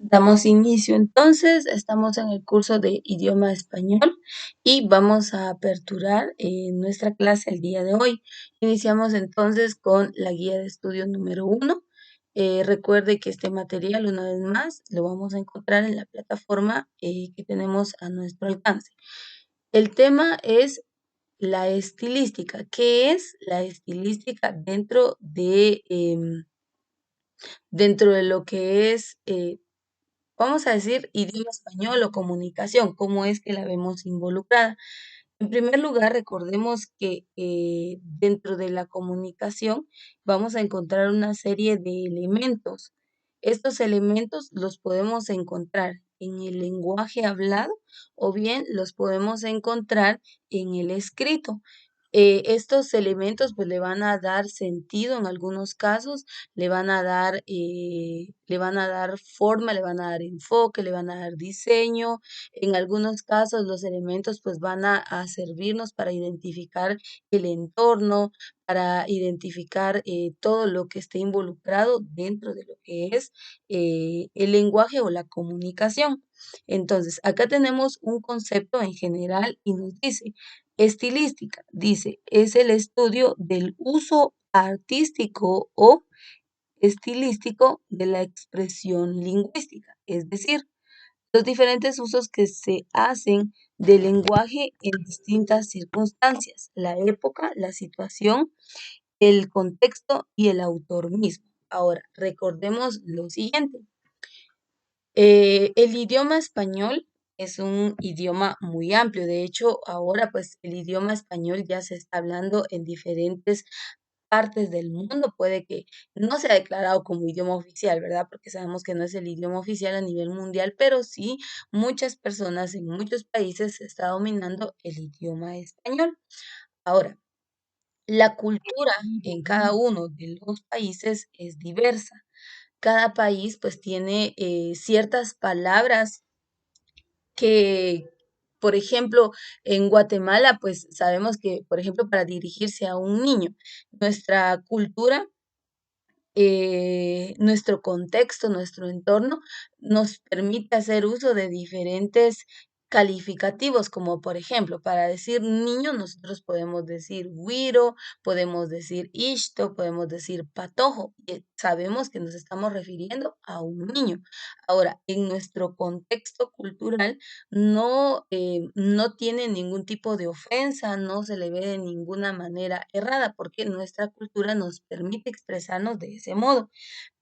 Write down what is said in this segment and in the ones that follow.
Damos inicio entonces, estamos en el curso de idioma español y vamos a aperturar nuestra clase el día de hoy. Iniciamos entonces con la guía de estudio número 1. Recuerde que este material, una vez más, lo vamos a encontrar en la plataforma que tenemos a nuestro alcance. El tema es la estilística. ¿Qué es la estilística dentro de lo que es vamos a decir idioma español o comunicación, cómo es que la vemos involucrada? En primer lugar, recordemos que dentro de la comunicación vamos a encontrar una serie de elementos. Estos elementos los podemos encontrar en el lenguaje hablado o bien los podemos encontrar en el escrito. Estos elementos pues le van a dar sentido en algunos casos, le van a dar forma, le van a dar enfoque, le van a dar diseño. En algunos casos los elementos pues van a servirnos para identificar el entorno, para identificar todo lo que esté involucrado dentro de lo que es el lenguaje o la comunicación. Entonces, acá tenemos un concepto en general y nos dice, estilística, dice, es el estudio del uso artístico o estilístico de la expresión lingüística, es decir, los diferentes usos que se hacen del lenguaje en distintas circunstancias, la época, la situación, el contexto y el autor mismo. Ahora, recordemos lo siguiente. El idioma español es un idioma muy amplio. De hecho, ahora pues el idioma español ya se está hablando en diferentes partes del mundo. Puede que no sea declarado como idioma oficial, ¿verdad? Porque sabemos que no es el idioma oficial a nivel mundial, pero sí muchas personas en muchos países se está dominando el idioma español. Ahora, la cultura en cada uno de los países es diversa. Cada país pues tiene ciertas palabras que, por ejemplo, en Guatemala, pues sabemos que, por ejemplo, para dirigirse a un niño, nuestra cultura, nuestro contexto, nuestro entorno, nos permite hacer uso de diferentes calificativos, como por ejemplo, para decir niño, nosotros podemos decir güiro, podemos decir isto, podemos decir patojo. Sabemos que nos estamos refiriendo a un niño. Ahora, en nuestro contexto cultural, no tiene ningún tipo de ofensa, no se le ve de ninguna manera errada, porque nuestra cultura nos permite expresarnos de ese modo.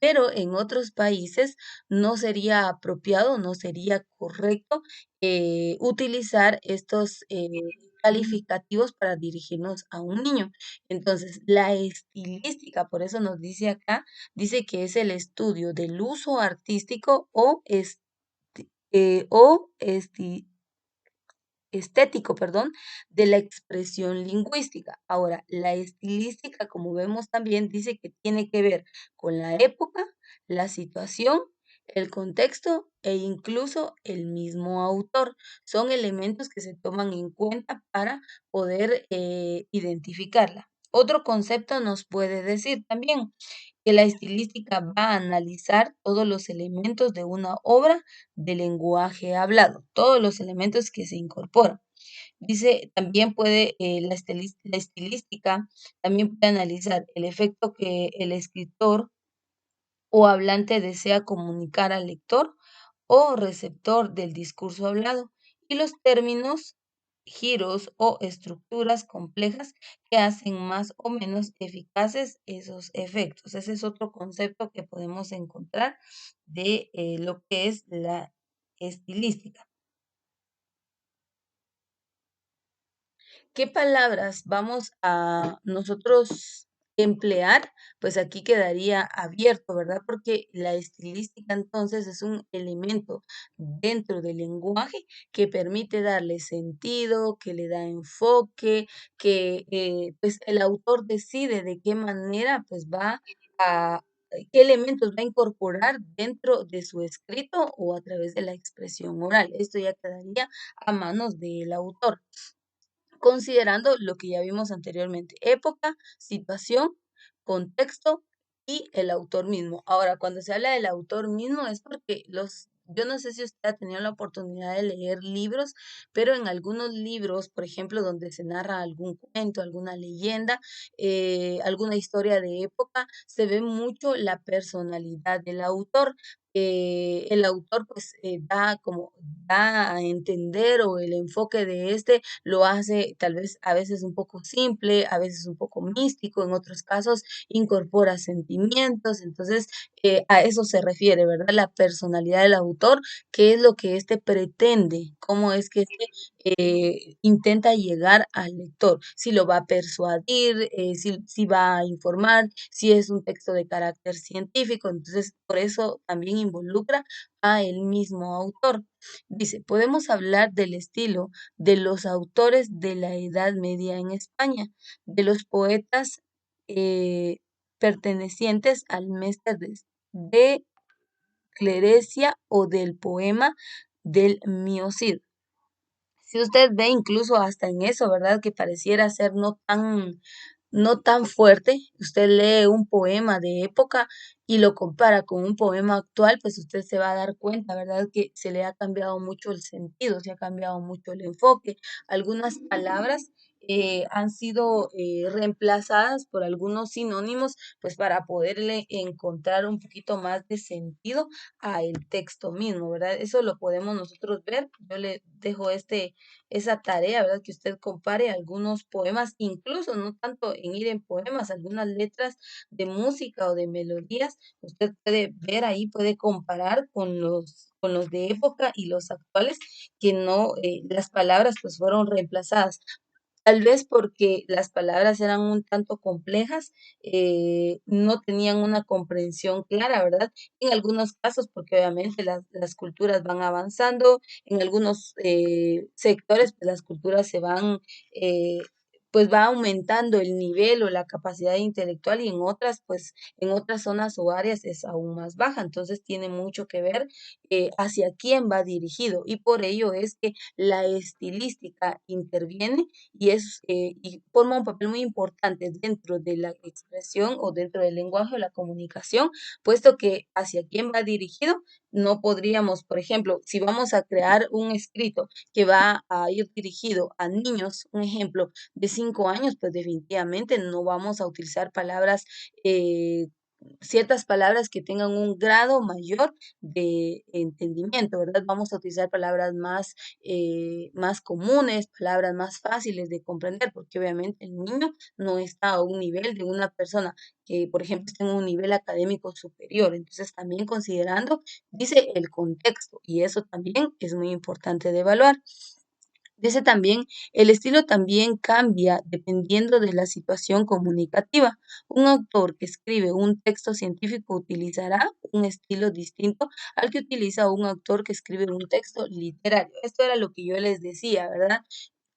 Pero en otros países no sería apropiado, no sería correcto utilizar estos calificativos para dirigirnos a un niño. Entonces, la estilística, por eso nos dice acá, dice que es el estudio del uso artístico o estético, perdón, de la expresión lingüística. Ahora, la estilística, como vemos también, dice que tiene que ver con la época, la situación, el contexto e incluso el mismo autor. Son elementos que se toman en cuenta para poder identificarla. Otro concepto nos puede decir también que la estilística va a analizar todos los elementos de una obra de lenguaje hablado, todos los elementos que se incorporan. Dice, también puede, la estilística también puede analizar el efecto que el escritor o hablante desea comunicar al lector o receptor del discurso hablado y los términos, giros o estructuras complejas que hacen más o menos eficaces esos efectos. Ese es otro concepto que podemos encontrar de lo que es la estilística. ¿Qué palabras vamos a nosotros emplear? Pues aquí quedaría abierto, ¿verdad? Porque la estilística entonces es un elemento dentro del lenguaje que permite darle sentido, que le da enfoque, que pues el autor decide de qué manera pues va a, qué elementos va a incorporar dentro de su escrito o a través de la expresión oral. Esto ya quedaría a manos del autor considerando lo que ya vimos anteriormente, época, situación, contexto y el autor mismo. Ahora, cuando se habla del autor mismo es porque yo no sé si usted ha tenido la oportunidad de leer libros, pero en algunos libros, por ejemplo, donde se narra algún cuento, alguna leyenda, alguna historia de época, se ve mucho la personalidad del autor. El autor pues da a entender, o el enfoque de este lo hace tal vez a veces un poco simple, a veces un poco místico, en otros casos incorpora sentimientos. Entonces, a eso se refiere, ¿verdad? La personalidad del autor, qué es lo que éste pretende, cómo es que éste intenta llegar al lector, si lo va a persuadir, si va a informar, si es un texto de carácter científico. Entonces, por eso también involucra a el mismo autor. Dice, podemos hablar del estilo de los autores de la Edad Media en España, de los poetas eh, pertenecientes al Mestre de Clerecia o del poema del Miocid. Si usted ve incluso hasta en eso, ¿verdad? Que pareciera ser no tan fuerte. Usted lee un poema de época y lo compara con un poema actual, pues usted se va a dar cuenta, ¿verdad? Que se le ha cambiado mucho el sentido, se ha cambiado mucho el enfoque. Algunas palabras han sido reemplazadas por algunos sinónimos, pues para poderle encontrar un poquito más de sentido a el texto mismo, ¿verdad? Eso lo podemos nosotros ver. Yo le dejo esa tarea, ¿verdad? Que usted compare algunos poemas, incluso no tanto en ir en poemas, algunas letras de música o de melodías, usted puede ver ahí, puede comparar con los de época y los actuales, que no, las palabras pues fueron reemplazadas. Tal vez porque las palabras eran un tanto complejas, no tenían una comprensión clara, ¿verdad? En algunos casos, porque obviamente las culturas van avanzando, en algunos sectores, pues las culturas eh, pues va aumentando el nivel o la capacidad intelectual, y en otras, pues en otras zonas o áreas es aún más baja. Entonces tiene mucho que ver hacia quién va dirigido, y por ello es que la estilística interviene y forma un papel muy importante dentro de la expresión o dentro del lenguaje o la comunicación, puesto que hacia quién va dirigido, no podríamos, por ejemplo, si vamos a crear un escrito que va a ir dirigido a niños, un ejemplo, de 5 años, pues definitivamente no vamos a utilizar eh, ciertas palabras que tengan un grado mayor de entendimiento, ¿verdad? Vamos a utilizar palabras más comunes, palabras más fáciles de comprender, porque obviamente el niño no está a un nivel de una persona que, por ejemplo, está en un nivel académico superior. Entonces, también considerando, dice el contexto, y eso también es muy importante de evaluar. Dice también, el estilo también cambia dependiendo de la situación comunicativa. Un autor que escribe un texto científico utilizará un estilo distinto al que utiliza un autor que escribe un texto literario. Esto era lo que yo les decía, ¿verdad?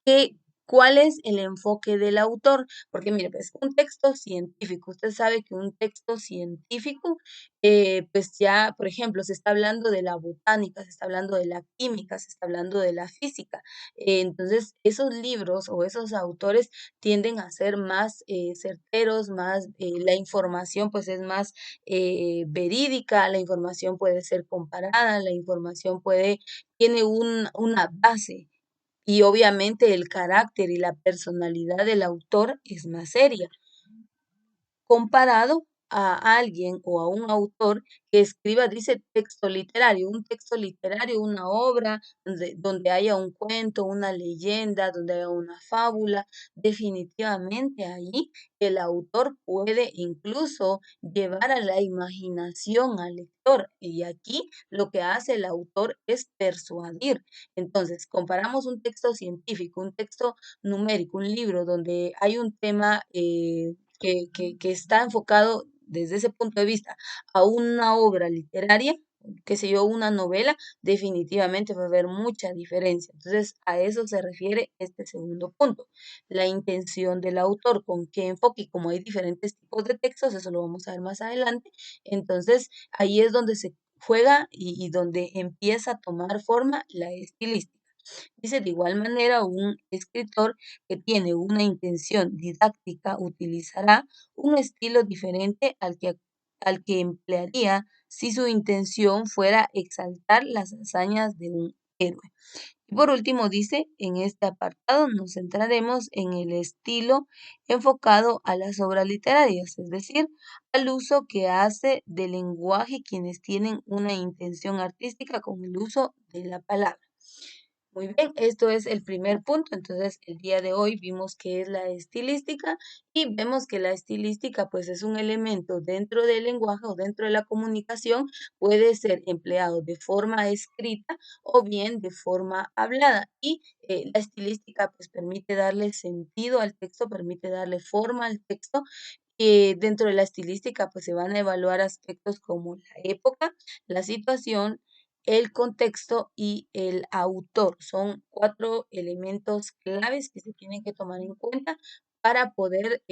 que, ¿Cuál es el enfoque del autor? Porque mire, pues un texto científico, usted sabe que un texto científico, pues ya, por ejemplo, se está hablando de la botánica, se está hablando de la química, se está hablando de la física. Entonces, esos libros o esos autores tienden a ser más certeros, la información pues es más verídica, la información puede ser comparada, tiene una base, y obviamente el carácter y la personalidad del autor es más seria comparado a alguien o a un autor que escriba, dice texto literario, un texto literario, una obra donde haya un cuento, una leyenda, donde haya una fábula. Definitivamente ahí el autor puede incluso llevar a la imaginación al lector, y aquí lo que hace el autor es persuadir. Entonces, comparamos un texto científico, un texto numérico, un libro donde hay un tema que está enfocado desde ese punto de vista a una obra literaria, qué sé yo, una novela, definitivamente va a haber mucha diferencia. Entonces, a eso se refiere este segundo punto, la intención del autor, con qué enfoque, y como hay diferentes tipos de textos, eso lo vamos a ver más adelante. Entonces, ahí es donde se juega y donde empieza a tomar forma la estilística. Dice, de igual manera, un escritor que tiene una intención didáctica utilizará un estilo diferente al que emplearía si su intención fuera exaltar las hazañas de un héroe. Y por último, dice, en este apartado nos centraremos en el estilo enfocado a las obras literarias, es decir, al uso que hace del lenguaje quienes tienen una intención artística con el uso de la palabra. Muy bien, esto es el primer punto. Entonces, el día de hoy vimos qué es la estilística y vemos que la estilística pues es un elemento dentro del lenguaje o dentro de la comunicación, puede ser empleado de forma escrita o bien de forma hablada. Y la estilística pues permite darle sentido al texto, permite darle forma al texto. Dentro de la estilística pues se van a evaluar aspectos como la época, la situación, el contexto y el autor. Son 4 elementos claves que se tienen que tomar en cuenta para poder,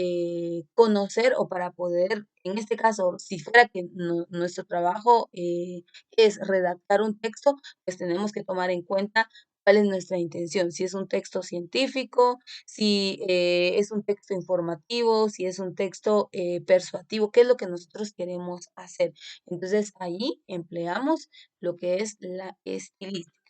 conocer o para poder, en este caso, si fuera que nuestro trabajo, es redactar un texto, pues tenemos que tomar en cuenta cuál es nuestra intención, si es un texto científico, si, es un texto informativo, si es un texto, persuasivo, qué es lo que nosotros queremos hacer. Entonces, ahí empleamos lo que es la estilística.